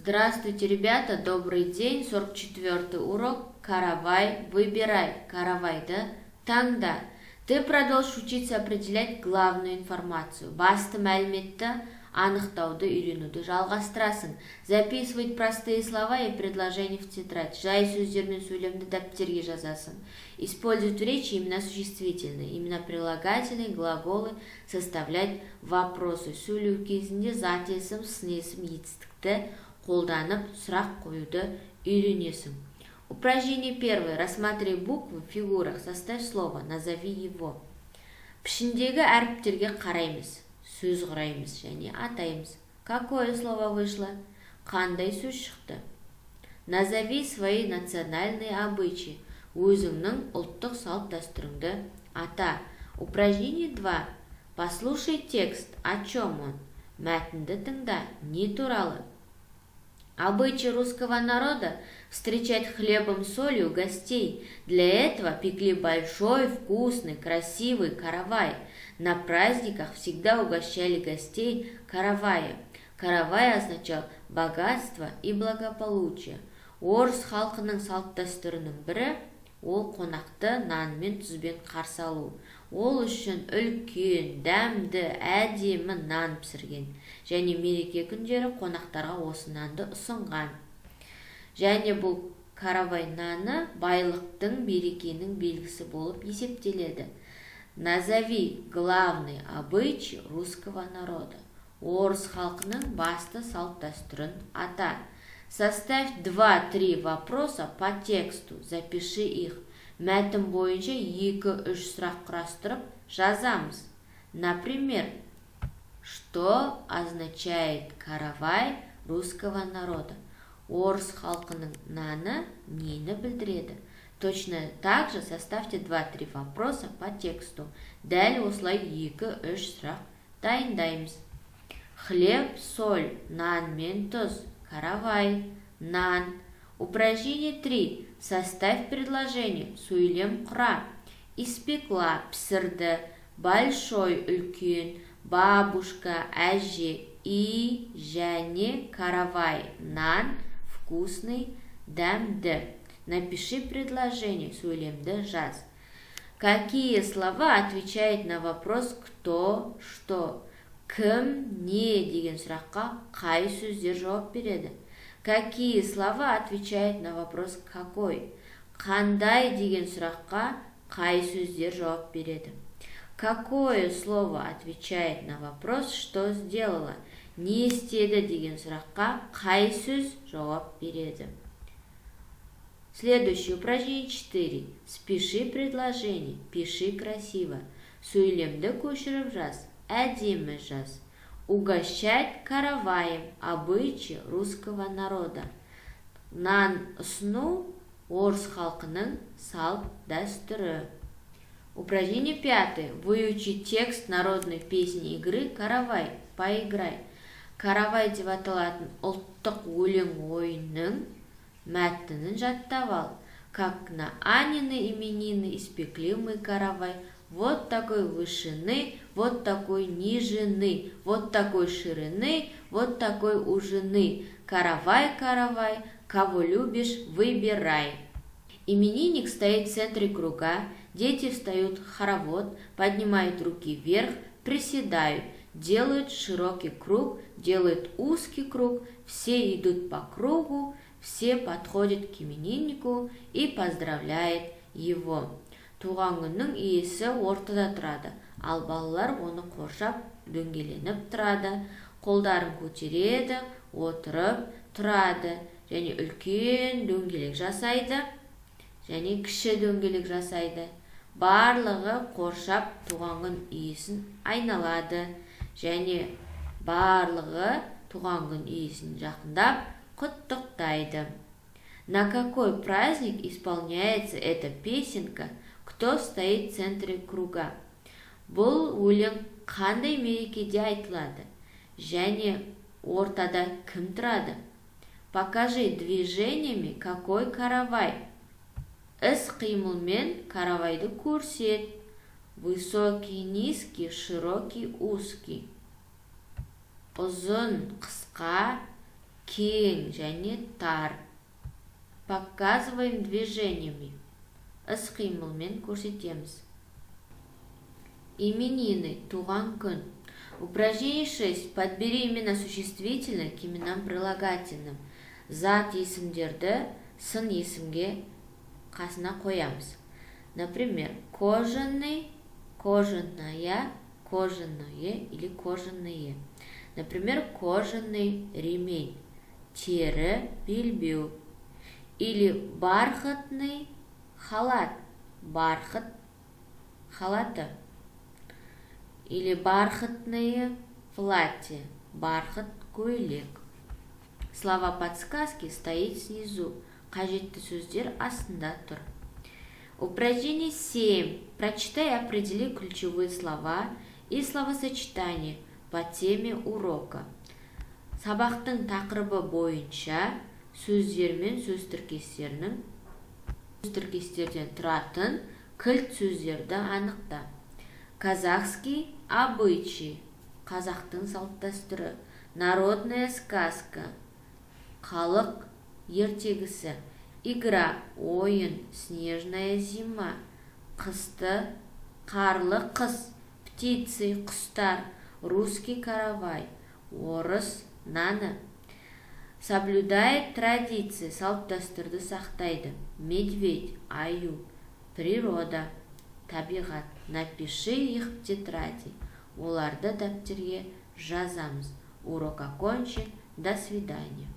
Здравствуйте, ребята, добрый день, 44-й урок, каравай, выбирай, каравай, да, таңда. Ты продолжишь учиться определять главную информацию, басты мәліметті анықтауды үйренуді жалғастырасың. Записывать простые слова и предложения в тетрадь, жай сөздер мен сөйлемді дәптерге жазасың. Использовать в речи имена существительные, имена прилагательные, глаголы, составлять вопросы. Сөйлеу кезінде зат есім, сын есім, етістікті қолданып сұрақ қоюды үйренесің. Упражнение первое. Рассмотри буквы в фигурах. Составь слово. Назови его. Пішіндегі әріптерге қараймыз. Сөз құраймыз және атаймыз. Какое слово вышло? Қандай сөз шықты? Назови свои национальные обычаи. Өзіңнің ұлттық салт дәстүріңді ата. Упражнение 2. Послушай текст. О чем он? Мәтінді тыңда. Не туралы? Обычай русского народа встречать хлебом солью гостей. Для этого пекли большой, вкусный, красивый каравай. На праздниках всегда угощали гостей караваем. Каравай означал богатство и благополучие. Орыс халқының салт дәстүрінің бірі ол қонақты нан мен тұзбен қарсы алу. Ол үшін үлкен, дәмді, әдемі нан пісірген. Және мереке күндері қонақтарға осы нанды ұсынған. Және бұл каравай наны байлықтың, берекенің белгісі болып есептеледі. Назови главный обычай русского народа. Орыс халқының басты салт дәстүрін ата. Составь 2-3 вопроса по тексту, запиши их. Мәтін бойынша 2-3 сұрақ құрастырып жазамыз. Например, что означает каравай русского народа? Орыс халқының наны нені білдіреді? Точно так же составьте 2-3 вопроса по тексту. Дәл осылай 2-3 сұрақ дайындаймыз. Хлеб, соль, нан мен тұз. Каравай, нан. Упражнение 3. Составь предложение. Сөйлем құра. Испекла, пісірді. Большой, үлкен. Бабушка, әже. И және каравай, нан. Вкусный, дәмді. Напиши предложение. Сөйлемді жаз. Какие слова отвечают на вопрос «кто», «что»? Кім, не деген сұраққа қай сөздер жауап береді? Какие слова отвечают на вопрос «какой»? Қандай деген сұраққа қай сөздер жауап береді? Какое слово отвечает на вопрос «что сделала»? Не істеді деген сұраққа қай сөз жауап береді? Следующее упражнение 4. Спиши предложение. Пиши красиво. Сөйлемді көшіріп жаз. Әдемі жаз. Угощать караваем. Обычай русского народа. Нан ұсыну орыс халқының салт дәстүрі. Упражнение 5. Выучи текст народной песни игры «Каравай». Поиграй. Каравай деп аталатын ұлттық өлең ойынның мәтінін жаттап ал. Как на Анины именины испекли мы каравай. Вот такой вышины, вот такой нижины, вот такой ширины, вот такой ужины. Каравай, каравай, кого любишь, выбирай. Именинник стоит в центре круга, дети встают в хоровод, поднимают руки вверх, приседают, делают широкий круг, делают узкий круг, все идут по кругу, все подходят к имениннику и поздравляют его. Туған күннің иесі ортада тұрады, ал балалар оны қоршап дөңгеленіп тұрады, қолдарын көтереді, отырып тұрады, және үлкен дөңгелек жасайды, және кіші дөңгелек жасайды. Барлығы қоршап туған күн иесін айналады, және барлығы туған күн иесін жақындап құттықтайды. На какой праздник исполняется эта песенка? Кто стоит в центре круга? Бұл өлең қандай мерекеде айтылады? Және ортада кім тұрады? Покажи движениями какой каравай. Іс-қимылмен каравайды көрсет. Высокий, низкий, широкий, узкий. Ұзын, қысқа, кең және тар. Показываем движениями. Іс-қимылмен көрсетеміз. Именины, туған күн. Упражнение 6. Подбери имена существительных к именам прилагательным. Зат есімдерді сын есімге қасына қоямыз. Например, кожаный, кожаная, кожаное или кожаные. Например, кожаный ремень, тері, белбеу. Или бархатный халат, бархат, халаты. Или бархатное платье, бархат, көйлек. Слова подсказки стоит снизу. Қажетті сөздер астында тұр. Упражнение 7. Прочитай и определи ключевые слова и словосочетания по теме урока. Сабақтың тақырыбы бойынша сөздер мен сөз тіркестерден тұратын кілт сөздерді анықта. Казахский обычай, қазақтың салт-дәстүрі. Народная сказка, халық ертегісі. Игра, ойын, снежная зима. Қысты, қарлы қыс. Птицы, құстар. Русский каравай, орыс наны. Соблюдает традиции, салт-дәстүрді сақтайды. Медведь, аю. Природа, табиғат. Напиши их в тетради. Оларды дәптерге жазамыз. Урок окончен. До свидания.